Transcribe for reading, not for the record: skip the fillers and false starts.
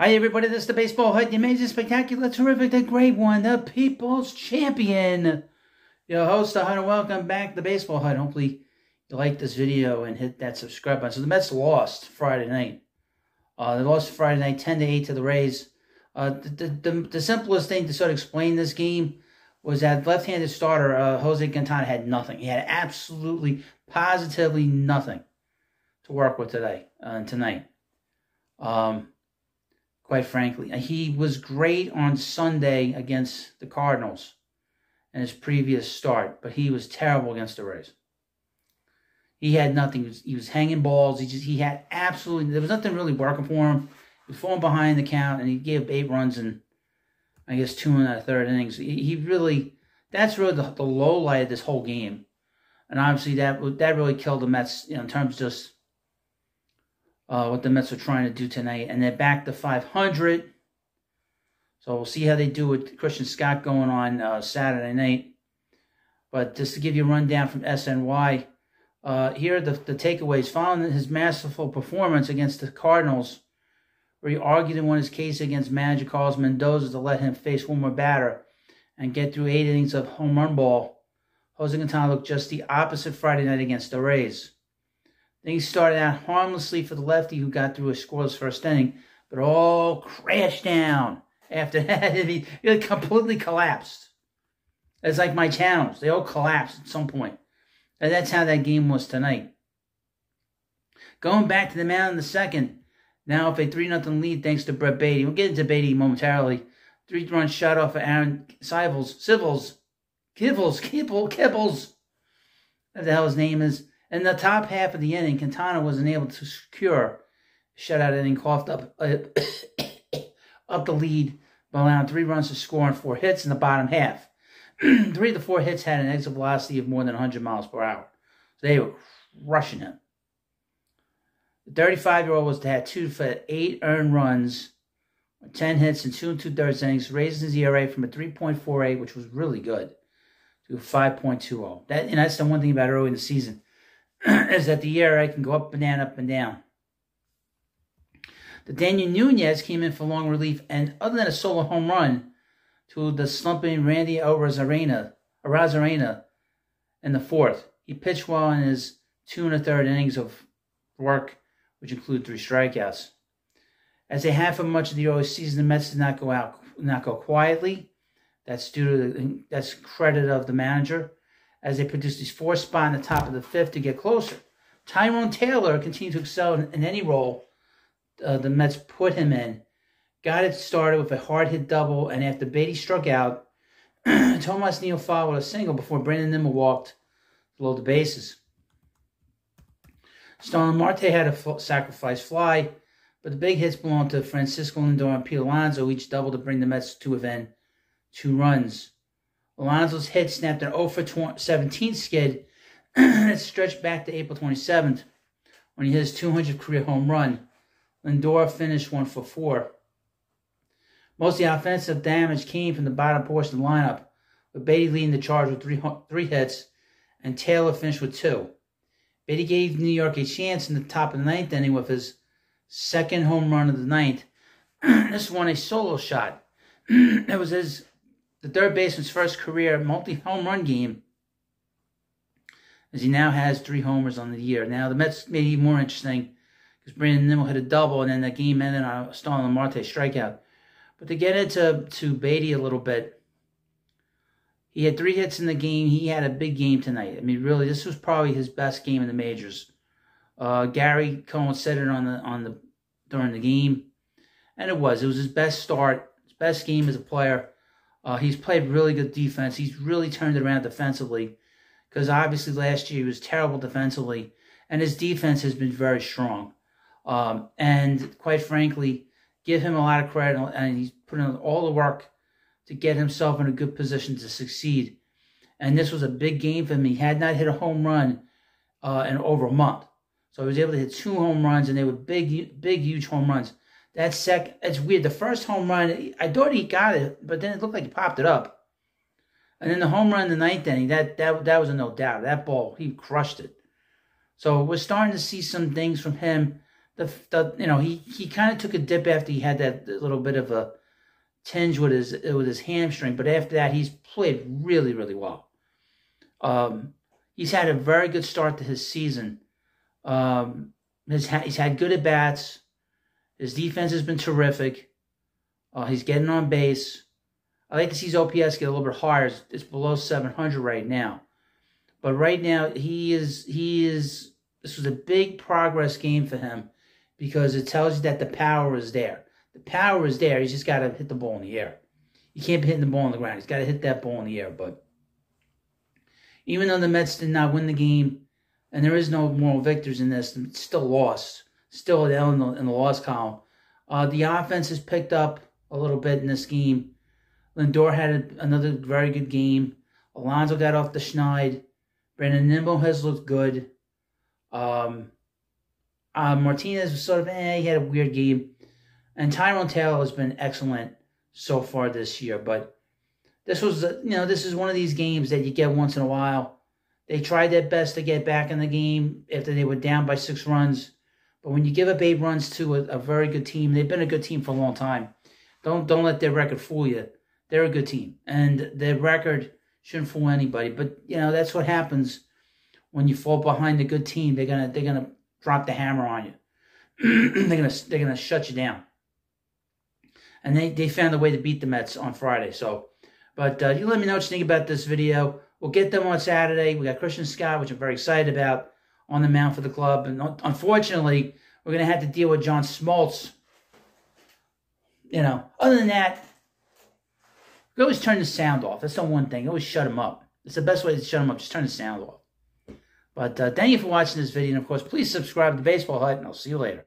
Hi, everybody. This is the Baseball Hut, the amazing, spectacular, terrific, the great one, the People's Champion. Your host, the Hut, and welcome back to the Baseball Hut. Hopefully, you like this video and hit that subscribe button. So the Mets lost Friday night. They lost Friday night 10-8 to the Rays. The simplest thing to sort of explain this game was that left-handed starter, Jose Quintana, had nothing. He had absolutely, positively nothing to work with tonight. Quite frankly. He was great on Sunday against the Cardinals in his previous start, but he was terrible against the Rays. He had nothing. He was hanging balls. He had absolutely, there was nothing really working for him. He was falling behind the count, and he gave up 8 runs in, I guess, 2 and a third innings. He really, that's really the low light of this whole game. And obviously that really killed the Mets, in terms of just what the Mets are trying to do tonight. And they're back to 500. So we'll see how they do with Christian Scott going on Saturday night. But just to give you a rundown from SNY, here are the takeaways. Following his masterful performance against the Cardinals, where he argued and won his case against manager Carlos Mendoza to let him face one more batter and get through 8 innings of home run ball, Jose Quintana looked just the opposite Friday night against the Rays. Things started out harmlessly for the lefty, who got through a scoreless first inning, but all crashed down after that. He completely collapsed. It's like my channels. They all collapsed at some point. And that's how that game was tonight. Going back to the mound in the second, now with a 3-0 lead thanks to Baty. We'll get into Baty momentarily. 3-run shot off of Aaron Kibbles. What the hell his name is. In the top half of the inning, Quintana wasn't able to secure a shutout inning, coughed up the lead by allowing 3 runs to score and 4 hits in the bottom half. 3 of the 4 hits had an exit velocity of more than 100 miles per hour. So they were crushing him. The 35-year-old was to have 2 for 8 earned runs, 10 hits in 2 2/3 innings, raising his ERA from a 3.48, which was really good, to 5.20. That's the one thing about early in the season, is that the ERA can go up and down, up and down. The Daniel Nunez came in for long relief, and other than a solo home run to the slumping Randy Arozarena in the 4th, he pitched well in his 2 1/3 innings of work, which included 3 strikeouts. As they have for much of the early season, the Mets did not go quietly. That's that's credit of the manager, as they produced his 4th spot in the top of the 5th to get closer. Tyrone Taylor continued to excel in any role the Mets put him in. Got it started with a hard-hit double, and after Baty struck out, Tomas Neal followed a single before Brandon Nimmo walked below the bases. Starlin Marte had a sacrifice fly, but the big hits belonged to Francisco Lindor and Pete Alonso, each double to bring the Mets to within 2 runs. Alonso's hit snapped an 0 for 17 skid that stretched back to April 27th when he hit his 200th career home run. Lindor finished 1 for 4. Most of the offensive damage came from the bottom portion of the lineup, with Baty leading the charge with 3 hits, and Taylor finished with 2. Baty gave New York a chance in the top of the 9th inning with his 2nd home run of the 9th. This one a solo shot. It was the third baseman's first career multi-home run game, as he now has 3 homers on the year. Now, the Mets made it even more interesting because Brandon Nimmo hit a double, and then the game ended on a Starlin Marte strikeout. But to get into Baty a little bit, he had 3 hits in the game. He had a big game tonight. I mean, really, this was probably his best game in the majors. Gary Cohen said it during the game, and it was his best start, his best game as a player. He's played really good defense. He's really turned it around defensively, because obviously last year he was terrible defensively, and his defense has been very strong. And quite frankly, give him a lot of credit, and he's put in all the work to get himself in a good position to succeed. And this was a big game for him. He had not hit a home run in over a month. So he was able to hit 2 home runs, and they were big, huge home runs. It's weird. The first home run, I thought he got it, but then it looked like he popped it up. And then the home run in the 9th inning, that was a no doubt. That ball, he crushed it. So we're starting to see some things from him he kind of took a dip after he had that little bit of a tinge with his hamstring, but after that he's played really, really well. He's had a very good start to his season. He's had good at bats. His defense has been terrific. He's getting on base. I like to see his OPS get a little bit higher. It's below 700 right now. But right now, this was a big progress game for him because it tells you that the power is there. The power is there. He's just got to hit the ball in the air. He can't be hitting the ball on the ground. He's got to hit that ball in the air. But even though the Mets did not win the game, and there is no moral victors in this, it's still lost. Still an L in the loss column. The offense has picked up a little bit in this game. Lindor had another very good game. Alonso got off the schneid. Brandon Nimmo has looked good. Martinez was sort of, he had a weird game. And Tyrone Taylor has been excellent so far this year. But this was, this is one of these games that you get once in a while. They tried their best to get back in the game after they were down by 6 runs. But when you give up 8 runs to a very good team, they've been a good team for a long time. Don't let their record fool you. They're a good team, and their record shouldn't fool anybody. But that's what happens when you fall behind a good team. They're gonna drop the hammer on you. they're gonna shut you down. And they found a way to beat the Mets on Friday. So, but you let me know what you think about this video. We'll get them on Saturday. We got Christian Scott, which I'm very excited about, on the mound for the club. And unfortunately, we're gonna have to deal with John Smoltz. Other than that, we always turn the sound off. That's the one thing. Always shut him up. It's the best way to shut him up. Just turn the sound off. But thank you for watching this video. And, of course, please subscribe to Baseball Hut, and I'll see you later.